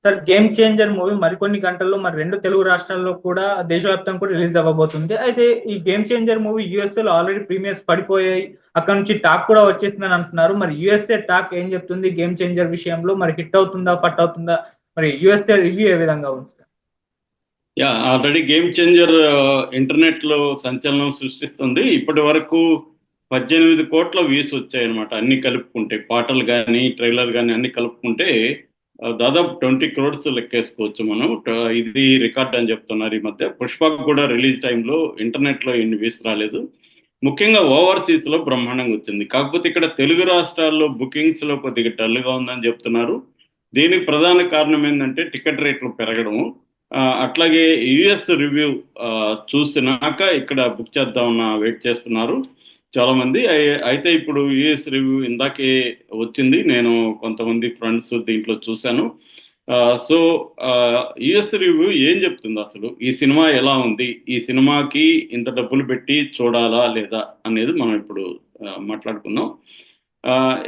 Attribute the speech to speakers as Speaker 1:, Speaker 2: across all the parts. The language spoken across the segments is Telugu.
Speaker 1: సార్, గేమ్ చేంజర్ మూవీ మరికొన్ని గంటల్లో మరి రెండు తెలుగు రాష్ట్రాల్లో కూడా దేశవ్యాప్తంగా కూడా రిలీజ్ అవ్వబోతుంది. అయితే ఈ గేమ్ చేంజర్ మూవీ యుఎస్ఏ లో ఆల్రెడీ ప్రీమియర్స్ పడిపోయాయి. అక్కడ నుంచి టాక్ కూడా వచ్చేసిందని అంటున్నారు. మరి యుఎస్ఏ టాక్ ఏం చెప్తుంది గేమ్ చేంజర్ విషయంలో? మరి హిట్ అవుతుందా, ఫట్ అవుతుందా? మరి యుఎస్ఏ రివ్యూ ఏ విధంగా ఉంది sir?
Speaker 2: Yeah, already game changer internet లో సంచలనం సృష్టిస్తుంది. ఇప్పటి వరకు 18 కోట్ల వ్యూస్ వచ్చాయన్నమాట. అన్ని కలుపుకుంటే పాటలు కానీ ట్రైలర్ కానీ అన్ని కలుపుకుంటే దాదాపు 20 క్రోడ్స్ లెక్కేసుకోవచ్చు మనం. ఇది రికార్డ్ అని చెప్తున్నారు. ఈ మధ్య పుష్పకు కూడా రిలీజ్ టైంలో ఇంటర్నెట్ లో ఇన్ని వ్యూస్ రాలేదు. ముఖ్యంగా ఓవర్సీస్ లో బ్రహ్మాండంగా వచ్చింది. కాకపోతే ఇక్కడ తెలుగు రాష్ట్రాల్లో బుకింగ్స్ లో కొద్దిగా డల్గా ఉందని చెప్తున్నారు. దీనికి ప్రధాన కారణం ఏంటంటే టికెట్ రేట్లు పెరగడము. అట్లాగే యుఎస్ రివ్యూ చూసినాక ఇక్కడ బుక్ చేద్దామన్న వెయిట్ చేస్తున్నారు చాలా మంది. అయితే ఇప్పుడు యుఎస్ రివ్యూ ఇందాకే వచ్చింది. నేను కొంతమంది ఫ్రెండ్స్ దీంట్లో చూశాను. సో యుఎస్ రివ్యూ ఏం చెప్తుంది, అసలు ఈ సినిమా ఎలా ఉంది, ఈ సినిమాకి ఇంత డబ్బులు పెట్టి చూడాలా లేదా అనేది మనం ఇప్పుడు మాట్లాడుకుందాం.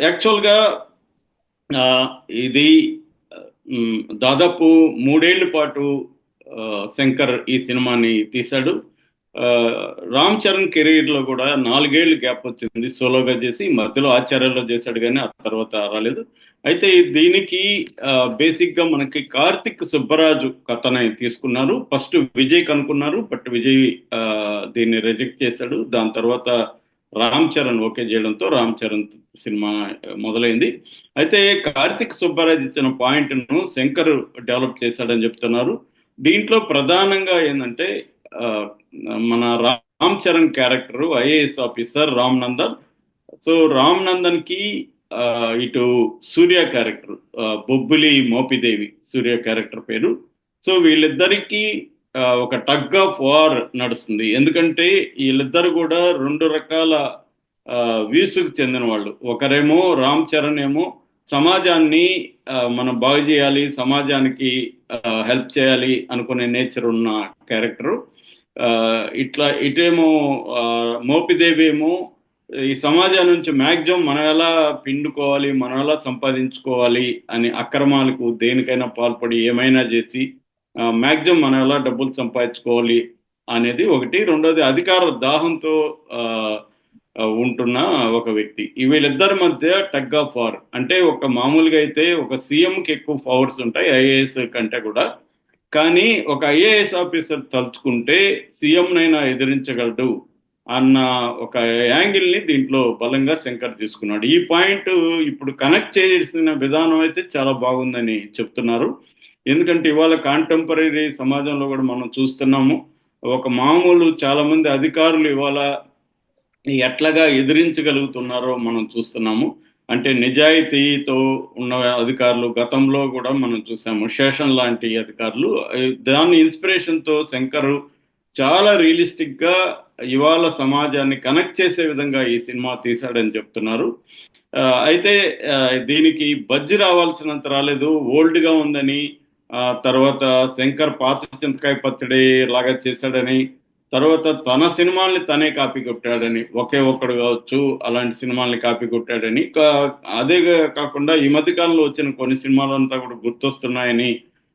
Speaker 2: యాక్చువల్గా ఇది దాదాపు 3 ఏళ్ల పాటు శంకర్ ఈ సినిమాని తీశాడు. రామ్ చరణ్ కెరీర్ లో కూడా 4 ఏళ్ళు గ్యాప్ వచ్చింది సోలోగా చేసి. మధ్యలో ఆచార్యలో చేశాడు కానీ ఆ తర్వాత రాలేదు. అయితే దీనికి బేసిక్ గా మనకి కార్తిక్ సుబ్బరాజు కథని తీసుకున్నారు. ఫస్ట్ విజయ్ కనుక్కున్నారు, బట్ విజయ్ దీన్ని రిజెక్ట్ చేశాడు. దాని తర్వాత రామ్ చరణ్ ఓకే చేయడంతో రామ్ చరణ్ సినిమా మొదలైంది. అయితే కార్తిక్ సుబ్బరాజ్ ఇచ్చిన పాయింట్ ను శంకర్ డెవలప్ చేశాడని చెప్తున్నారు. దీంట్లో ప్రధానంగా ఏంటంటే మన Ram Charan character IAS officer Ram Nandan. So Ram Nandan కి ఇటు సూర్య క్యారెక్టర్ బొబ్బిలి మోపిదేవి సూర్య క్యారెక్టర్ పేరు. సో వీళ్ళిద్దరికీ ఒక టగ్ ఆఫ్ వార్ నడుస్తుంది. ఎందుకంటే వీళ్ళిద్దరు కూడా 2 రకాల వ్యూస్కు చెందిన వాళ్ళు. ఒకరేమో రామ్ చరణ్ ఏమో సమాజాన్ని మనం బాగు చేయాలి, సమాజానికి హెల్ప్ చేయాలి అనుకునే నేచర్ ఉన్న క్యారెక్టరు. ఇటేమో మోపిదేవి ఏమో ఈ సమాజం నుంచి మ్యాక్సిమం మనం ఎలా పిండుకోవాలి, మనం ఎలా సంపాదించుకోవాలి అని అక్రమాలకు దేనికైనా పాల్పడి ఏమైనా చేసి మ్యాక్సిమం మనం ఎలా డబ్బులు సంపాదించుకోవాలి అనేది ఒకటి. రెండోది అధికార దాహంతో ఉంటున్న ఒక వ్యక్తి. వీళ్ళిద్దరి మధ్య టగ్ ఆఫ్ వార్. అంటే ఒక మామూలుగా అయితే ఒక సీఎంకి ఎక్కువ పవర్స్ ఉంటాయి ఐఏఎస్ కంటే కూడా. కానీ ఒక ఐఏఎస్ ఆఫీసర్ తలుచుకుంటే సీఎంనైనా ఎదిరించగలడు అన్న ఒక యాంగిల్ని దీంట్లో బలంగా శంకర్ తీసుకున్నాడు. ఈ పాయింట్ ఇప్పుడు కనెక్ట్ చేసిన విధానం అయితే చాలా బాగుందని చెప్తున్నారు. ఎందుకంటే ఇవాళ కాంటెంపరీ సమాజంలో కూడా మనం చూస్తున్నాము. ఒక మామూలు చాలా మంది అధికారులు ఇవాళ ఎట్లాగా ఎదిరించగలుగుతున్నారో మనం చూస్తున్నాము. అంటే నిజాయితీతో ఉన్న అధికారులు గతంలో కూడా మనం చూసాము. శేషన్ లాంటి అధికారులు. దాని ఇన్స్పిరేషన్తో శంకర్ చాలా రియలిస్టిక్ గా ఇవాళ సమాజాన్ని కనెక్ట్ చేసే విధంగా ఈ సినిమా తీశాడని చెప్తున్నారు. అయితే దీనికి బజ్జి రావాల్సినంత రాలేదు, ఓల్డ్ గా ఉందని. తర్వాత శంకర్ పాత చింతకాయ పచ్చడి లాగా చేశాడని, తర్వాత తన సినిమాల్ని తనే కాపీ కొట్టాడని, ఒకే ఒక్కడు కావచ్చు అలాంటి సినిమాల్ని కాపీ కొట్టాడని. అదే కాకుండా ఈ మధ్య కాలంలో వచ్చిన కొన్ని సినిమాలంతా కూడా గుర్తొస్తున్నాయని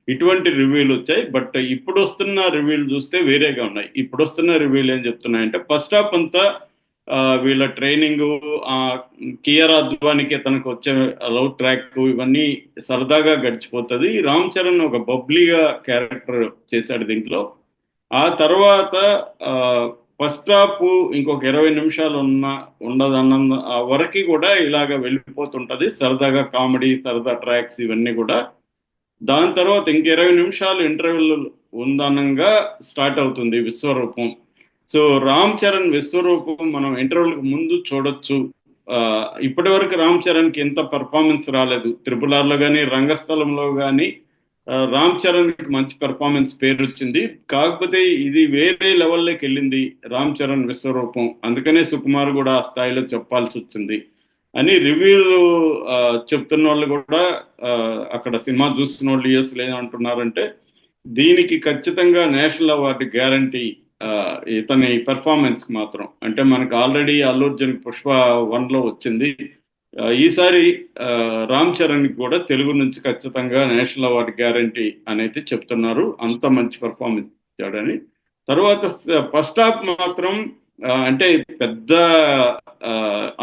Speaker 2: ఇటువంటి రివ్యూలు వచ్చాయి. బట్ ఇప్పుడు వస్తున్న రివ్యూలు చూస్తే వేరేగా ఉన్నాయి. ఇప్పుడు వస్తున్న రివ్యూలు ఏం చెప్తున్నాయంటే ఫస్ట్ హాఫ్ అంతా వీళ్ళ ట్రైనింగ్, కియారా అద్వానికి తనకు వచ్చే లవ్ ట్రాక్ ఇవన్నీ సరదాగా గడిచిపోతుంది. రామ్ చరణ్ ఒక బబ్లీగా క్యారెక్టర్ చేశాడు దీంట్లో. ఆ తర్వాత ఫస్ట్ హాఫ్ ఇంకొక 20 నిమిషాలు ఉండదన్న వరకు కూడా ఇలాగ వెళ్ళిపోతుంటది. సరదాగా కామెడీ, సరదా ట్రాక్స్ ఇవన్నీ కూడా. దాని తర్వాత ఇంక 20 నిమిషాలు ఇంటర్వెల్ ఉందనంగా స్టార్ట్ అవుతుంది విశ్వరూపం. సో రామ్ చరణ్ విశ్వరూపం మనం ఇంటర్వెల్కి ముందు చూడొచ్చు. ఇప్పటి వరకు రామ్ చరణ్కి ఎంత పర్ఫార్మెన్స్ రాలేదు. త్రిపుల్ ఆర్లో కానీ రంగస్థలంలో కానీ రామ్ చరణ్కి మంచి పెర్ఫార్మెన్స్ పేరు వచ్చింది. కాకపోతే ఇది వేరే లెవెల్లోకి వెళ్ళింది రామ్ చరణ్ విశ్వరూపం. అందుకనే సుకుమార్ కూడా ఆ స్థాయిలో చెప్పాల్సి వచ్చింది అని రివ్యూలు చెప్తున్న వాళ్ళు కూడా అక్కడ సినిమా చూస్తున్న వాళ్ళు యూఎస్ లేదంటున్నారంటే దీనికి ఖచ్చితంగా నేషనల్ అవార్డు గ్యారంటీ ఇతని పెర్ఫార్మెన్స్ కి మాత్రం. అంటే మనకు ఆల్రెడీ అల్లు అర్జున్ పుష్ప 1లో వచ్చింది. ఈసారి రామ్ చరణ్ కూడా తెలుగు నుంచి ఖచ్చితంగా నేషనల్ అవార్డు గ్యారంటీ అనేది చెప్తున్నారు. అంత మంచి పర్ఫార్మెన్స్ ఇచ్చాడని. తర్వాత ఫస్ట్ హాఫ్ మాత్రం అంటే పెద్ద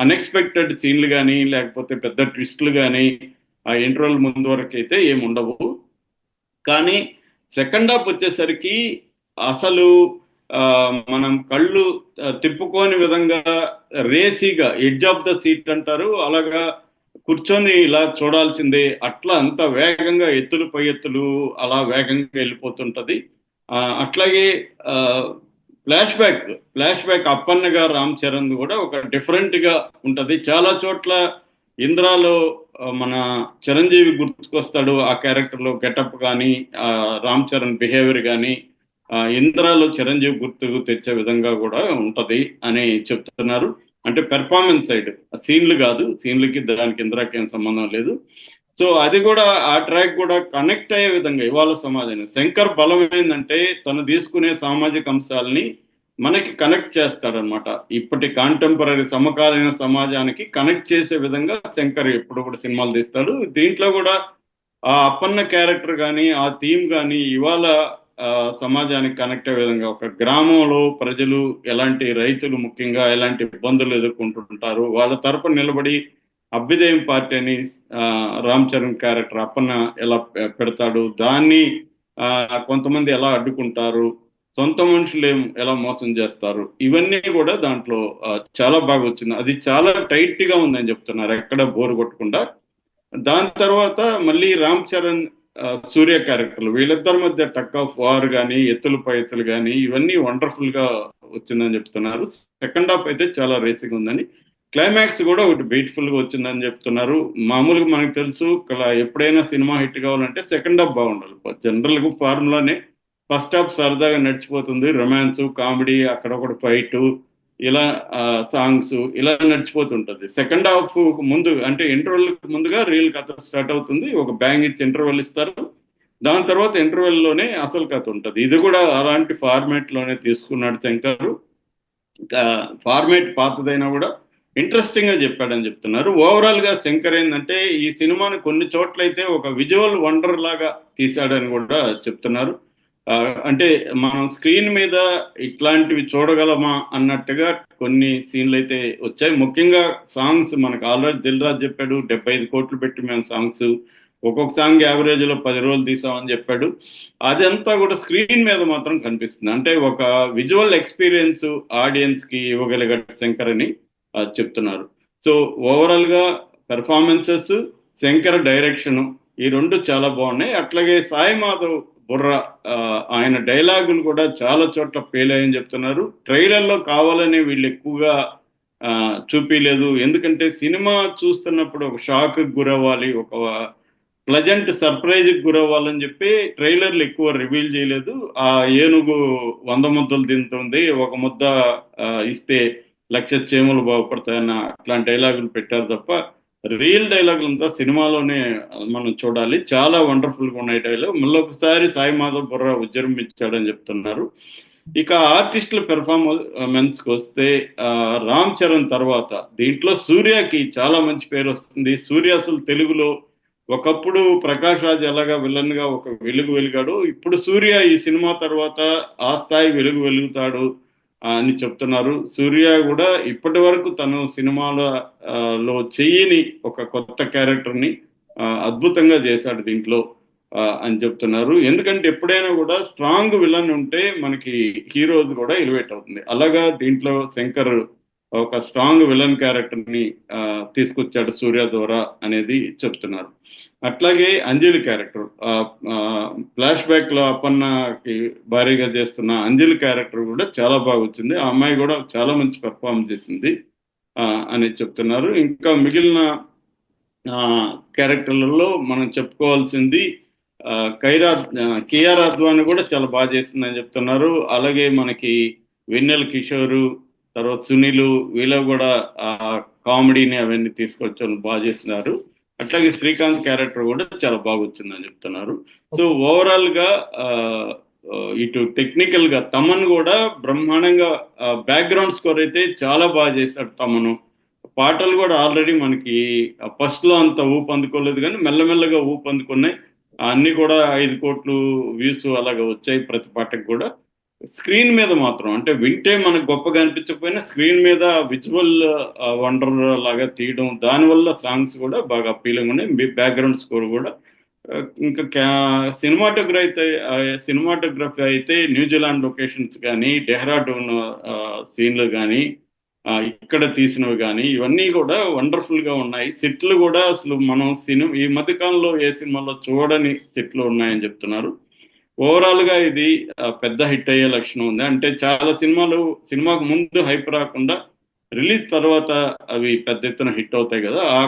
Speaker 2: అన్ఎక్స్పెక్టెడ్ సీన్లు కానీ లేకపోతే పెద్ద ట్విస్టులు కానీ ఆ ఇంటర్వెల్ ముందు వరకు అయితే ఏమి ఉండవు. కానీ సెకండ్ హాఫ్ వచ్చేసరికి అసలు ఆ, మనం కళ్ళు తిప్పుకోని విధంగా రేసీగా ఎడ్జ్ ఆఫ్ ద సీట్ అంటారు, అలాగా కూర్చొని ఇలా చూడాల్సిందే, అట్లా అంత వేగంగా ఎత్తులు పై ఎత్తులు అలా వేగంగా వెళ్ళిపోతుంటది. అట్లాగే ఫ్లాష్ బ్యాక్ అప్పన్నగా రామ్ చరణ్ కూడా ఒక డిఫరెంట్ గా ఉంటది. చాలా చోట్ల ఇంద్రాలో మన చిరంజీవి గుర్తుకొస్తాడు, ఆ క్యారెక్టర్ లో గెటప్ కానీ రామ్ చరణ్ బిహేవియర్ కానీ ఇంద్రాలో చిరంజీవి గుర్తుకు తెచ్చే విధంగా కూడా ఉంటది అని చెప్తున్నారు. అంటే పెర్ఫార్మెన్స్ సైడ్ సీన్లు కాదు, సీన్లకి దానికి ఇంద్రాకి ఏం సంబంధం లేదు. సో అది కూడా ఆ ట్రాక్ కూడా కనెక్ట్ అయ్యే విధంగా ఇవాళ సమాజాన్ని శంకర్ బలం ఏంటంటే తను తీసుకునే సామాజిక అంశాలని మనకి కనెక్ట్ చేస్తాడనమాట. ఇప్పటి కాంటెంపరీ సమకాలీన సమాజానికి కనెక్ట్ చేసే విధంగా శంకర్ ఎప్పుడు కూడా సినిమాలు తీస్తాడు. దీంట్లో కూడా ఆ అప్పన్న క్యారెక్టర్ కానీ ఆ థీమ్ కానీ ఇవాళ సమాజానికి కనెక్ట్ అయ్యే విధంగా, ఒక గ్రామంలో ప్రజలు ఎలాంటి రైతులు ముఖ్యంగా ఎలాంటి ఇబ్బందులు ఎదుర్కొంటుంటారు, వాళ్ళ తరపున నిలబడి అభ్యుదయం పార్టీ అని రామ్ చరణ్ క్యారెక్టర్ అప్పన్న ఎలా పెడతాడు, దాన్ని కొంతమంది ఎలా అడ్డుకుంటారు, సొంత మనుషులు ఎలా మోసం చేస్తారు, ఇవన్నీ కూడా దాంట్లో చాలా బాగా వచ్చింది. అది చాలా టైట్ గా ఉందని చెప్తున్నారు, ఎక్కడ బోర్ కొట్టకుండా. దాని తర్వాత మళ్ళీ రామ్ చరణ్ సూర్య క్యారెక్టర్లు వీళ్ళిద్దరి మధ్య టక్ ఆఫ్ వార్ కానీ ఎత్తులు పై ఎత్తులు కానీ ఇవన్నీ వండర్ఫుల్ గా వచ్చిందని చెప్తున్నారు. సెకండ్ హాఫ్ అయితే చాలా రేసింగ్ ఉందని, క్లైమాక్స్ కూడా ఒకటి బ్యూటిఫుల్ గా వచ్చిందని చెప్తున్నారు. మామూలుగా మనకు తెలుసు ఎప్పుడైనా సినిమా హిట్ కావాలంటే సెకండ్ హాఫ్ బాగుండాలి. జనరల్ గా ఫార్ములానే ఫస్ట్ హాఫ్ సరదాగా నడిచిపోతుంది, రొమాన్స్ కామెడీ అక్కడొకటి ఫైట్ ఇలా సాంగ్స్ ఇలా నడిచిపోతుంటది. సెకండ్ హాఫ్ ముందు అంటే ఇంటర్వెల్ ముందుగా రియల్ కథ స్టార్ట్ అవుతుంది, ఒక బ్యాంగ్ ఇచ్చి ఇంటర్వెల్ ఇస్తారు, దాని తర్వాత ఇంటర్వెల్ లోనే అసలు కథ ఉంటది. ఇది కూడా అలాంటి ఫార్మేట్ లోనే తీసుకున్నాడు శంకర్. ఫార్మేట్ పాతదైనా కూడా ఇంట్రెస్టింగ్ గా చెప్పాడని చెప్తున్నారు. ఓవరాల్ గా శంకర్ ఏంటంటే ఈ సినిమాని కొన్ని చోట్లయితే ఒక విజువల్ వండర్ లాగా తీశాడని కూడా చెప్తున్నారు. అంటే మనం స్క్రీన్ మీద ఇట్లాంటివి చూడగలమా అన్నట్టుగా కొన్ని సీన్లు అయితే వచ్చాయి. ముఖ్యంగా సాంగ్స్ మనకు ఆల్రెడీ దిల్ రాజు చెప్పాడు, 75 కోట్లు పెట్టి మేము సాంగ్స్ ఒక్కొక్క సాంగ్ యావరేజ్ లో 10 రోజులు తీసామని చెప్పాడు. అదంతా కూడా స్క్రీన్ మీద మాత్రం కనిపిస్తుంది. అంటే ఒక విజువల్ ఎక్స్పీరియన్స్ ఆడియన్స్ కి ఇవ్వగలిగాడు శంకర్ అని చెప్తున్నారు. సో ఓవరాల్ గా పెర్ఫార్మెన్సెస్, శంకర్ డైరెక్షన్ ఈ రెండు చాలా బాగున్నాయి. అట్లాగే సాయి మాధవ్ బుర్ర ఆయన డైలాగులు కూడా చాలా చోట్ల ఫెయిల్ అయ్యని చెప్తున్నారు. ట్రైలర్లో కావాలని వీళ్ళు ఎక్కువగా చూపించలేదు, ఎందుకంటే సినిమా చూస్తున్నప్పుడు ఒక షాక్ గురవ్వాలి, ఒక ప్లజెంట్ సర్ప్రైజ్ గురవ్వాలని చెప్పి ట్రైలర్లు ఎక్కువ రివీల్ చేయలేదు. ఆ ఏనుగు 100 ముద్దలు తింటుంది, ఒక ముద్ద ఇస్తే 1,00,000 చేమలు బాగుపడతాయన్న అట్లాంటి డైలాగులు పెట్టారు తప్ప రియల్ డైలాగులు అంతా సినిమాలోనే మనం చూడాలి. చాలా వండర్ఫుల్ గా ఉన్నాయి డైలాగ్. మళ్ళీ ఒకసారి సాయి మాధవ్ బుర్రా విజృంభించాడని చెప్తున్నారు. ఇక ఆర్టిస్టుల పెర్ఫార్మెన్స్ కి వస్తే రామ్ చరణ్ తర్వాత దీంట్లో సూర్యకి చాలా మంచి పేరు వస్తుంది. సూర్య అసలు తెలుగులో ఒకప్పుడు ప్రకాష్ రాజ్ ఎలాగా విలన్ గా ఒక వెలుగు వెలిగాడు, ఇప్పుడు సూర్య ఈ సినిమా తర్వాత ఆ స్థాయి వెలుగు వెలుగుతాడు అని చెప్తున్నారు. సూర్య కూడా ఇప్పటి వరకు తను సినిమాలో చెయ్యని ఒక కొత్త క్యారెక్టర్ ని అద్భుతంగా చేశాడు దీంట్లో అని చెప్తున్నారు. ఎందుకంటే ఎప్పుడైనా కూడా స్ట్రాంగ్ విలన్ ఉంటే మనకి హీరో కూడా ఎలివేట్ అవుతుంది. అలాగా దీంట్లో శంకర్ ఒక స్ట్రాంగ్ విలన్ క్యారెక్టర్ ని తీసుకొచ్చాడు సూర్య ద్వారా అనేది చెప్తున్నారు. అట్లాగే అంజలి క్యారెక్టర్ ఫ్లాష్ బ్యాక్ లో అప్పన్నకి భారీగా చేస్తున్న అంజలి క్యారెక్టర్ కూడా చాలా బాగా వచ్చింది. ఆ అమ్మాయి కూడా చాలా మంచి పెర్ఫార్మ్ చేసింది అని చెప్తున్నారు. ఇంకా మిగిలిన క్యారెక్టర్లలో మనం చెప్పుకోవాల్సింది కియారా అద్వాని కూడా చాలా బాగా చేసిందని చెప్తున్నారు. అలాగే మనకి వెన్నెల కిషోరు, తర్వాత సునీల్, వీళ్ళు కూడా కామెడీని అవన్నీ తీసుకొచ్చి బాగా చేస్తున్నారు. అట్లాగే శ్రీకాంత్ క్యారెక్టర్ కూడా చాలా బాగా వచ్చిందని చెప్తున్నారు. సో ఓవరాల్ గా ఇటు టెక్నికల్ గా తమన్ కూడా బ్రహ్మాండంగా బ్యాక్గ్రౌండ్ స్కోర్ అయితే చాలా బాగా చేశాడు తమను. పాటలు కూడా ఆల్రెడీ మనకి ఫస్ట్ లో అంత ఊపు అందుకోలేదు కానీ మెల్లమెల్లగా ఊపు అందుకున్నాయి. అన్ని కూడా 5 కోట్లు వ్యూస్ అలాగా వచ్చాయి ప్రతి పాటకు కూడా. స్క్రీన్ మీద మాత్రం అంటే వింటే మనకు గొప్పగా అనిపించకపోయినా స్క్రీన్ మీద విజువల్ వండర్ లాగా తీయడం, దానివల్ల సాంగ్స్ కూడా బాగా అప్పీలింగ్ ఉన్నాయి. బ్యాక్గ్రౌండ్ స్కోర్ కూడా ఇంకా సినిమాటోగ్రఫీ అయితే సినిమాటోగ్రఫీ అయితే న్యూజిలాండ్ లొకేషన్స్ కానీ, డెహ్రాడూన్ సీన్లు కానీ, ఇక్కడ తీసినవి కానీ ఇవన్నీ కూడా వండర్ఫుల్ గా ఉన్నాయి. సెట్లు కూడా అసలు మనం ఈ మధ్య కాలంలో ఏ సినిమాలో చూడని సెట్లు ఉన్నాయని చెప్తున్నారు. ఓవరాల్ గా ఇది పెద్ద హిట్ అయ్యే లక్షణం ఉంది. అంటే చాలా సినిమాలు సినిమాకు ముందు హైప్ రాకుండా రిలీజ్ తర్వాత అవి పెద్ద ఎత్తున హిట్ అవుతాయి కదా, ఆ